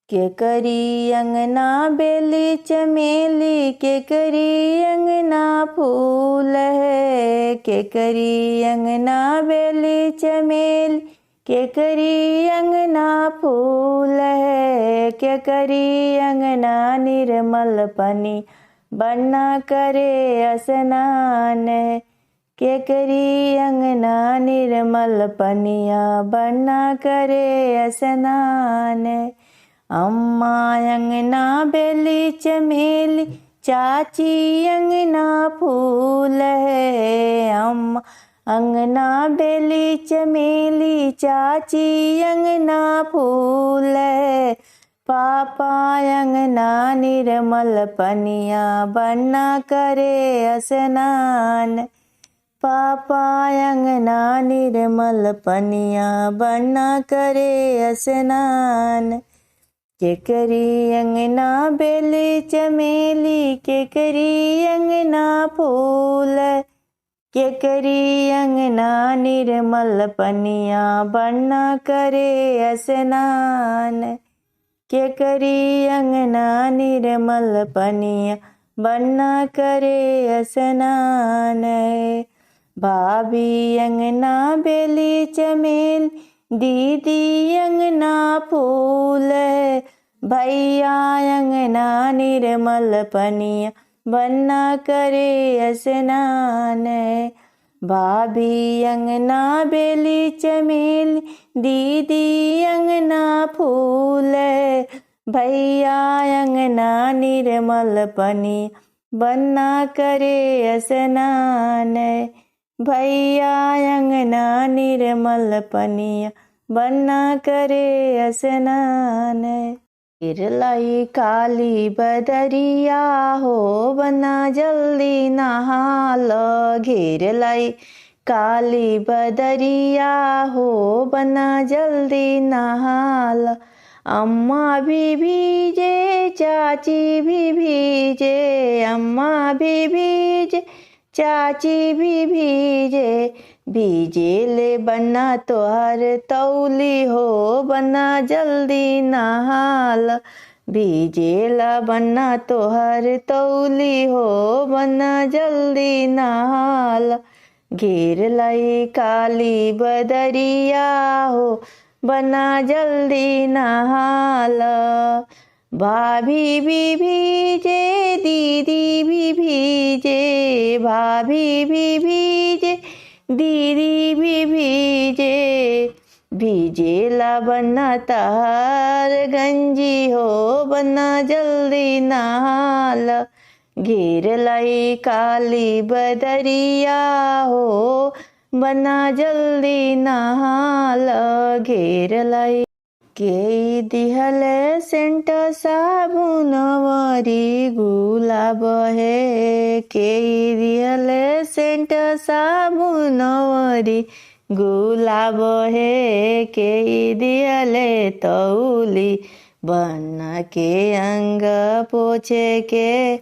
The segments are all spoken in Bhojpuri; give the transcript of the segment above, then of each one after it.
के करी अंगना बेली चमेली, के करी अंगना फूल है। के करी अंगना बेली चमेली, के करी अंगना फूल है। के करी अंगना निर्मल पनी, बन्ना करे स्नान है। के करी अंगना निर्मल पनिया, बन्ना करे स्नान है। अम्मा अंगना बेली चमेली, चाची अंगना फूल है। अम्मा अंगना बेली चमेली, चाची अंगना फूल है। पापा अंगना निर्मल पनिया, बन्ना करे स्नान। पापा अंगना निर्मल पनिया, बन्ना करे स्नान। के करी अंगना बेली चमेली, के करी अंगना फूल। के करी अंगना निर्मल पनिया, बन्ना करे स्नान। के करी अंगना निर्मल पनिया, बन्ना करे स्नान। भाभी अंगना बेली चमेली, दीदी अंगना फूल है। भैया अंगना निर्मल पनिया, बन्ना करे स्नान। भाभी अंगना बेली चमेली, दीदी अंगना फूल है। भैया अंगना निर्मल पनिया, बन्ना करे स्नान। भैया अंगना निर्मल पनिया, बन्ना करे स्नान। घेर लाई काली बदरिया हो, बन्ना जल्दी नहा लो। घेर लाई काली बदरिया हो, बन्ना जल्दी नहा लो। अम्मा भी भीजे, चाची भी भीजे। अम्मा भी भीजे, चाची भी भीजे। भीजे ले बन्ना तोहर तौली हो, बन्ना जल्दी नहाल। भीजे ला बन्ना तोहर तौली हो, बन्ना जल्दी नहाल। घेर लाई काली बदरिया हो, बन्ना जल्दी नहाल। भाभी भी भीजे, दीदी भी भीजे। भाभी भी भीजे, दीदी भी भीजे। भीजे ला बन्ना तार गंजी हो, बन्ना जल्दी नहाल। घेर लाई काली बदरिया हो, बन्ना जल्दी नहाल। घेर लाई के दिहल सेंट साबुन वरी गुलाब है। के दिहल सेंट साबुन वरी गुलाब है। के दिहल तौली, बन्ना के अंग पोछे के।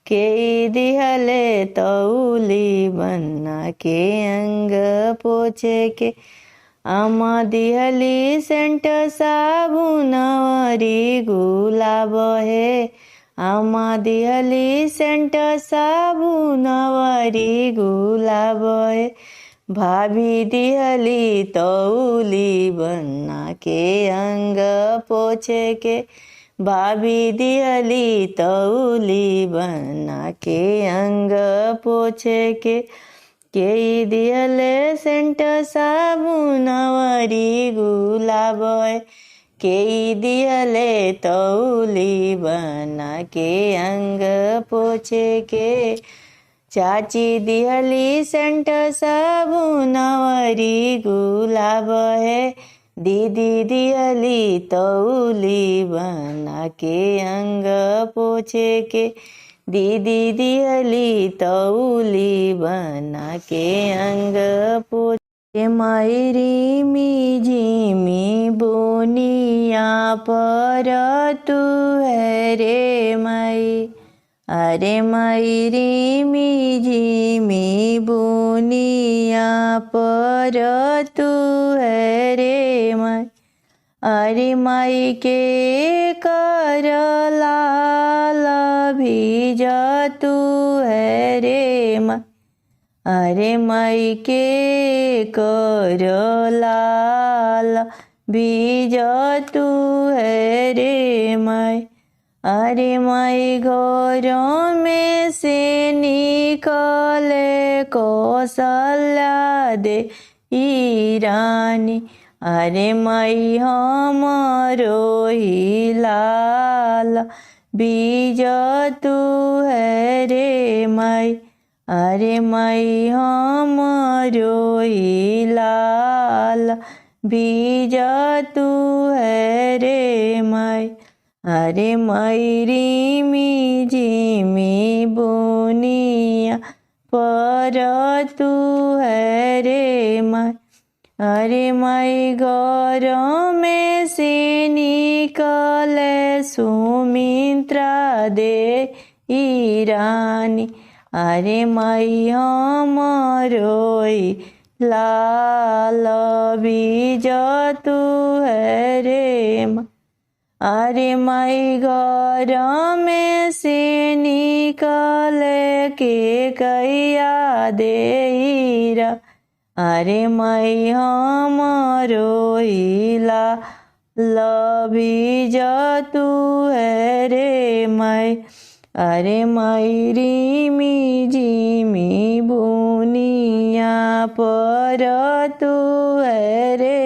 के दिहल तौली, बन्ना के अंग पोछे के। अम्मा दिहली सेंट साबुन वरी गुलाब है। अम्मा दिहली सेंट साबुन वरी गुलाब है। भाभी दिहली तौली, बन्ना के अंग पोछे के। भाभी दिहली तौली, बन्ना के अंग पोछे के। के दिहल सेंट साबुन वरी गुलाब है। के दिहल तौली, बन्ना के अंग पोछे के। चाची दिहली सेंट साबुन वरी गुलाब है। दीदी दिहली तौली, बन्ना के अंग पोछे के। दीदी दिहली तौली, बन्ना के अंग पोछे। मायरी मी झिमी बोनिया पर तू है रे माई। अरे मायरी मी झिमी बोनिया पर तू है रे माई। अरे माई के कर लाल भीजा तू है रे माई, अरे माई के कर लाल भीजा तू है रे माई। अरे माई घरों में से निकले कौशल्या दे रानी, अरे माई हमरो ही लाल बीजा तू है रे माई, अरे माई हमरो ही लाल बीजा तू है रे माई। अरे माई रिमी झिमी बुनिया पर तू है रे माई, अरे माई घर में से निकले सुमित्रा दे रानी, अरे माई हमरो लाल बीजा तू है रे माई। अरे माई घर में से निकले के कैया दे रा, अरे माई हमरो लाल बीजा तू है रे माई, अरे माई रिमी झिमी बुनिया पर तू है रे